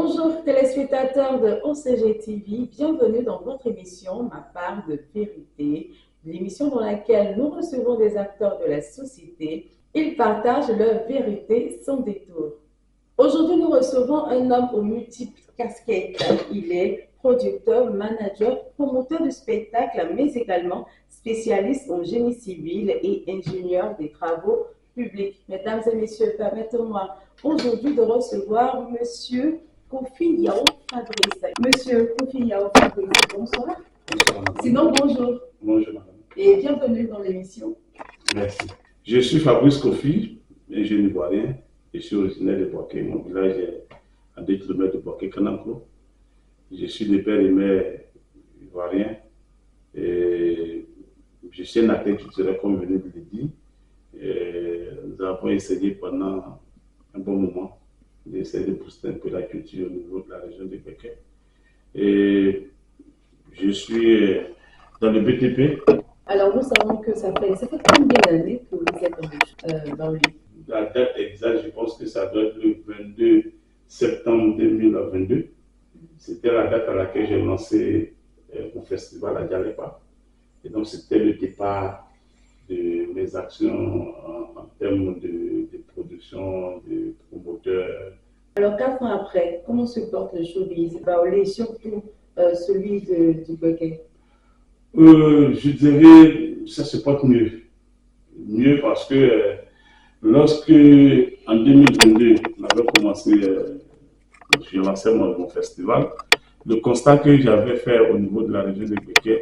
Bonjour téléspectateurs de OCG TV, bienvenue dans votre émission Ma part de vérité, l'émission dans laquelle nous recevons des acteurs de la société. Ils partagent leur vérité sans détour. Aujourd'hui, nous recevons un homme aux multiples casquettes. Il est producteur, manager, promoteur de spectacle, mais également spécialiste en génie civil et ingénieur des travaux publics. Mesdames et messieurs, permettez-moi aujourd'hui de recevoir Monsieur Kofi Yao Fabrice. Monsieur Kofi Yao Fabrice, bonsoir. Bonsoir, madame. Sinon, bonjour. Bonjour, madame. Et bienvenue dans l'émission. Merci. Je suis Fabrice Kofi, ingénieur ivoirien. Je suis originaire de Boaké. Mon village est à 2 km de Boaké-Kananko. Je suis de père et mère ivoirien. Et je suis un acteur culturel, comme vous venez de le dire. Et nous avons essayé pendant un bon moment d'essayer de booster un peu la culture au niveau de la région de Boaké. Et je suis dans le BTP. Alors, nous savons que ça fait combien d'années que vous êtes dans le La date exacte, je pense que ça doit être le 22 septembre 2022. C'était la date à laquelle j'ai lancé mon festival à Dialepa. Et donc, c'était le départ de mes actions en termes de production, de promoteur. Alors, 4 ans après, comment se porte le showbiz baoulé, surtout celui du Boaké? Je dirais ça se porte mieux. Mieux parce que lorsque, en 2022, on avait commencé, j'ai lancé mon festival, le constat que j'avais fait au niveau de la région de Boaké,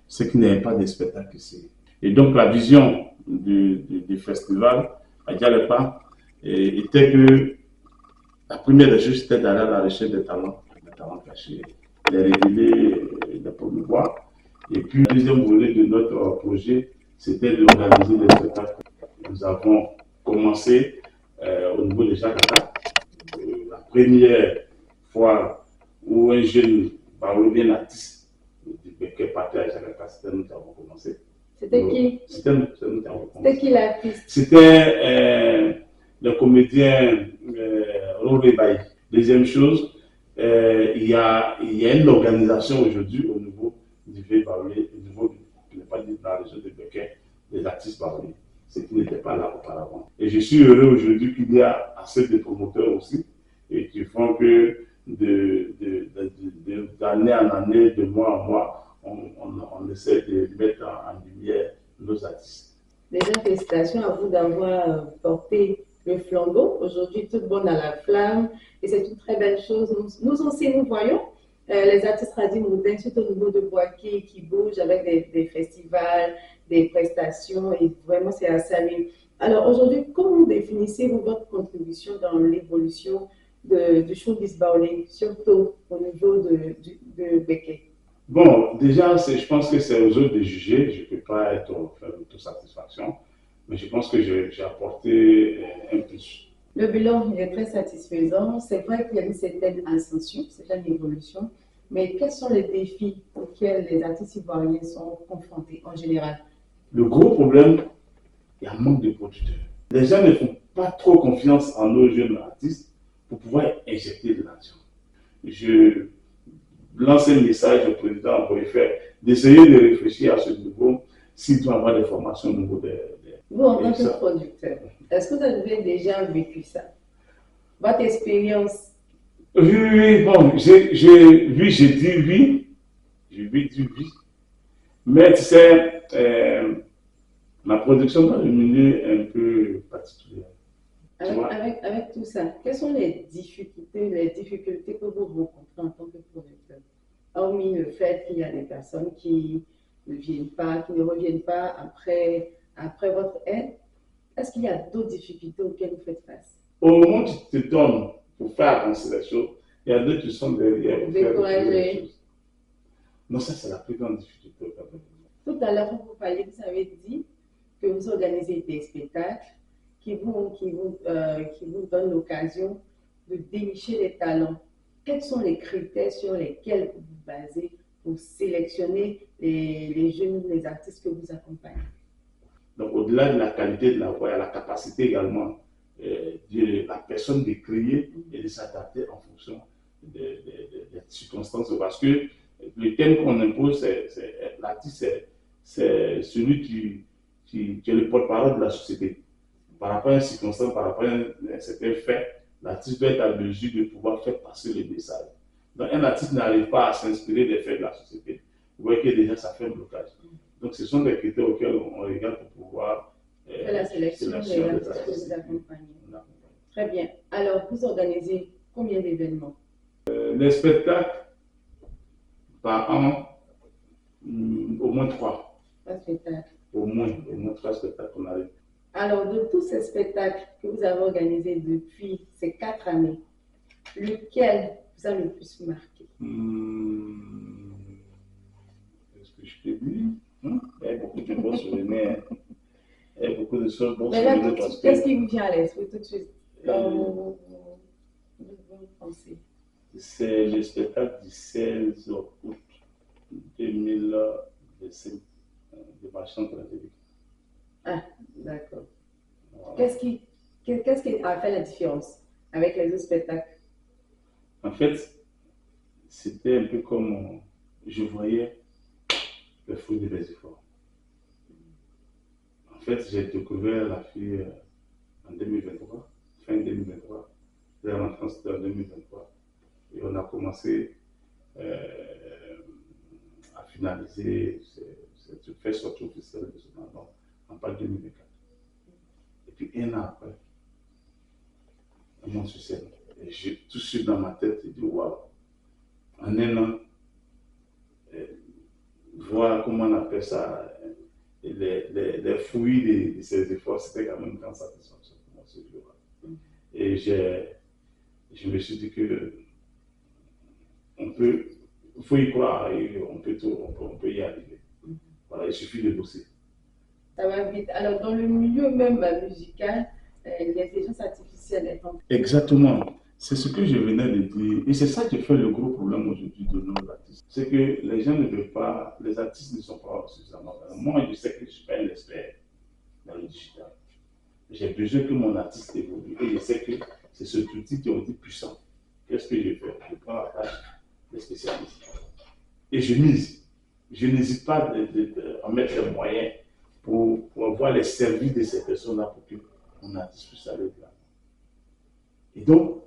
c'est qu'il n'y avait pas de spectacle ici. Et donc, la vision du festival à Dialepa était que la première des choses, c'était d'aller à la recherche des talents cachés, les révéler, les promouvoir. Et puis, le deuxième volet de notre projet, c'était d'organiser des spectacles. Nous avons commencé au niveau de Jakarta, la première fois où un jeune baoulé bien artiste du Boaké partait à Jakarta, c'était nous qui avons commencé. C'était qui? C'était nous qui avons commencé. C'était qui l'artiste? C'était le comédien Roré Baye. Deuxième chose, il y a une organisation aujourd'hui au niveau du vieux baoulé, au niveau de la région de Boaké, des artistes baoulés, ce qui n'était pas là auparavant. Et je suis heureux aujourd'hui qu'il y a assez de promoteurs aussi, et qui font que d'année en année, de mois en mois, on essaie de mettre en lumière nos artistes. Déjà, félicitations à vous d'avoir porté le flambeau. Aujourd'hui, tout bon à la flamme. Et c'est une très belle chose. Nous aussi, nous voyons les artistes radiomodernes, surtout au niveau de Boaké, qui bougent avec des festivals, des prestations. Et vraiment, c'est à saluer. Alors, aujourd'hui, comment définissez-vous votre contribution dans l'évolution du showbiz baoulé, surtout au niveau de Boaké? Bon, déjà, je pense que c'est aux autres de juger. Je ne peux pas faire d'autosatisfaction, mais je pense que j'ai apporté un plus. Le bilan est très satisfaisant. C'est vrai qu'il y a une certaine ascension, certaine évolution, mais quels sont les défis auxquels les artistes ivoiriens sont confrontés en général? Le gros problème, il y a un manque de producteurs. Les gens ne font pas trop confiance en nos jeunes artistes pour pouvoir injecter de l'argent. Je lance un message au président Boyfer d'essayer de réfléchir à ce niveau, s'il doit avoir des formations au niveau des... Vous, en tant que producteur, est-ce que vous avez déjà vécu ça? Votre expérience? Oui, bon, j'ai vu, j'ai dit oui, dit oui, mais tu sais, ma production dans le milieu est un peu particulière. Avec tout ça, quelles sont les difficultés que vous rencontrez en tant que producteur? Hormis le fait qu'il y a des personnes qui ne reviennent pas après votre aide, est-ce qu'il y a d'autres difficultés auxquelles vous faites face? Au moment où tu te donnes pour faire avancer les choses, il y a d'autres qui sont derrière pour faire les choses. Non, ça c'est la plus grande difficulté. Tout à l'heure, vous avez dit que vous organisez des spectacles qui vous donnent l'occasion de dénicher les talents. Quels sont les critères sur lesquels vous vous basez pour sélectionner les jeunes, les artistes que vous accompagnez? Donc, au-delà de la qualité de la voix, il y a la capacité également de la personne de créer et de s'adapter en fonction des circonstances, parce que le thème qu'on impose, l'artiste, c'est celui qui est le porte-parole de la société. Par rapport à une circonstance, par rapport à un certain fait, l'artiste doit être à mesure de pouvoir faire passer le message. Donc, un artiste n'arrive pas à s'inspirer des faits de la société. Vous voyez que déjà, ça fait un blocage. Donc, ce sont des critères auxquels on regarde pour pouvoir faire la sélection des artistes que vous accompagnez. Très bien. Alors, vous organisez combien d'événements? Les spectacles, par an, au moins 3. 3 spectacles. Au moins 3 spectacles qu'on arrive. Alors, de tous ces spectacles que vous avez organisés depuis ces 4 années, lequel vous a le plus marqué? Est-ce que je peux dire? Il y a beaucoup de bons souvenirs. Il y a beaucoup de choses bons souvenirs. Qu'est-ce qui vous vient à l'esprit tout de suite quand vous pensez? C'est le spectacle du 16 août 2025 de Marchand Tragédique. Ah, d'accord. Voilà. Qu'est-ce qui a fait la différence avec les autres spectacles? En fait, c'était un peu comme je voyais le fruit de mes efforts. En fait, j'ai découvert la fille en 2023, fin 2023. Elle est rentrée en 2023. Et on a commencé à finaliser, faire sortie officielle de son album en pas 2024. Et puis un an après, on monte sur scène. Et j'ai tout de suite dans ma tête, j'ai dit waouh, en un an, voir comment on appelle ça, les fruits de ses efforts, c'était quand même une grande satisfaction pour moi ce jour-là. Et je me suis dit que il faut y croire et on peut y arriver. Voilà, il suffit de bosser. Ça va vite. Alors, dans le milieu même musical, l'intelligence artificielle est en... Exactement. C'est ce que je venais de dire. Et c'est ça qui fait le gros problème aujourd'hui de nos artistes. C'est que les gens ne veulent pas, les artistes ne sont pas suffisamment. Moi, je sais que je ne suis pas un expert dans le digital. J'ai besoin que mon artiste évolue. Et je sais que c'est ce outil qui est aussi puissant. Qu'est-ce que je fais? Je prends la tâche des spécialistes. Et je mise. Je n'hésite pas à mettre les moyens pour avoir les services de ces personnes-là pour que mon artiste puisse aller de là. Et donc,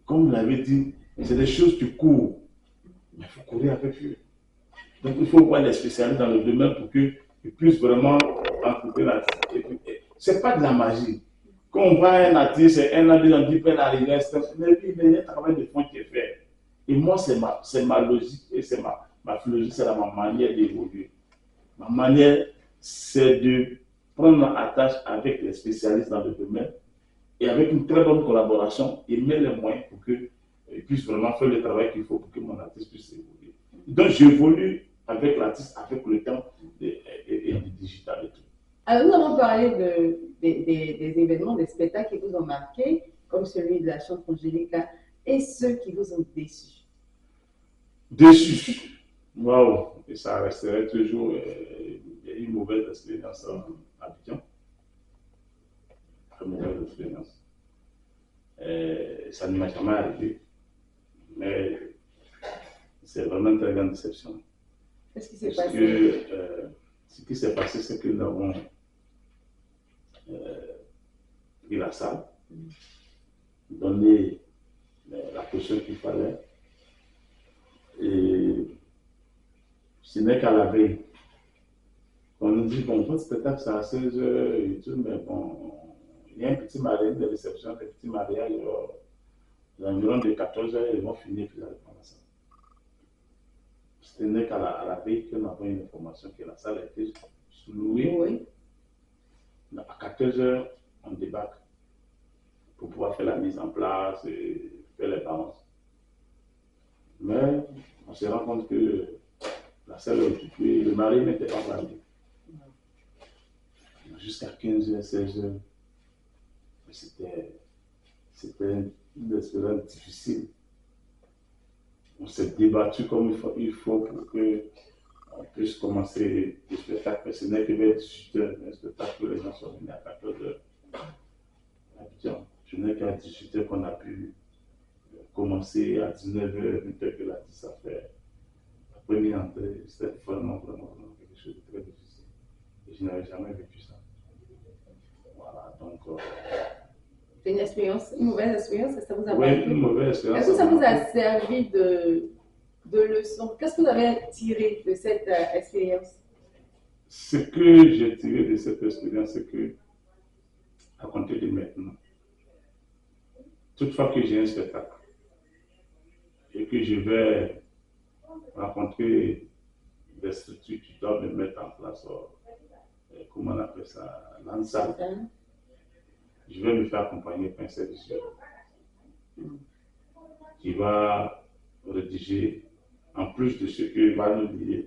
comme vous l'avez dit, c'est des choses qui courent. Mais il faut courir avec eux. Donc, il faut voir les spécialistes dans le domaine pour qu'ils puissent vraiment entrer l'artiste. Ce n'est pas de la magie. Quand on voit un artiste, un an, 2 ans, 10 ans arriver, mais il y a un travail de fond qui est fait. Et moi, c'est ma logique et c'est ma philosophie, c'est ma manière d'évoluer. Ma manière, c'est de prendre attache avec les spécialistes dans le domaine et avec une très bonne collaboration, et mettre les moyens pour qu'ils puissent vraiment faire le travail qu'il faut pour que mon artiste puisse évoluer. Donc, j'évolue avec l'artiste, avec le temps et du digital et tout. Alors, nous avons parlé des événements, des spectacles qui vous ont marqué, comme celui de la chante Angélica, et ceux qui vous ont déçus. Déçus. Waouh! Et ça resterait toujours une mauvaise expérience à Abidjan. Très mauvaise expérience. Ça ne m'a jamais arrivé. Mais c'est vraiment une très grande déception. Qu'est-ce qui s'est passé? Ce qui s'est passé, c'est que nous avons pris la salle, donné la caution qu'il fallait. Et ce n'est qu'à la veille. On nous dit, bon, votre spectacle, c'est à 16h et tout, mais bon, il y a un petit mariage de réception, un petit mariage, environ de 14h, ils vont finir, puis ils allaient prendre la salle. Ce n'est qu'à la veille que nous avons une information que la salle a été sous-louée. Oui. À 14h, on débarque pour pouvoir faire la mise en place et faire les balances. Mais on se rend compte que la salle est occupée, le mari n'était pas parlé. Jusqu'à 15h, 16h. C'était une expérience difficile. On s'est débattu comme il faut pour qu'on puisse commencer le spectacle. Mais ce n'est que vers 18h, un spectacle que les gens sont venus à 14h. Ce n'est qu'à 18h qu'on a pu commencé à 19h, 20h que la 10 à faire. La première entrée, c'était vraiment quelque chose de très difficile. Et je n'avais jamais vécu ça. Voilà, donc. C'est une mauvaise expérience, que ça vous a Oui, marqué? une mauvaise expérience. Est-ce que ça vous a servi de leçon? Qu'est-ce que vous avez tiré de cette expérience? Ce que j'ai tiré de cette expérience, c'est que, à compter de maintenant, toutefois que j'ai un spectacle et que je vais rencontrer des structures qui doivent me mettre en place, comment on appelle ça, l'ANSA, je vais me faire accompagner par un service qui va rédiger, en plus de ce que va nous dire,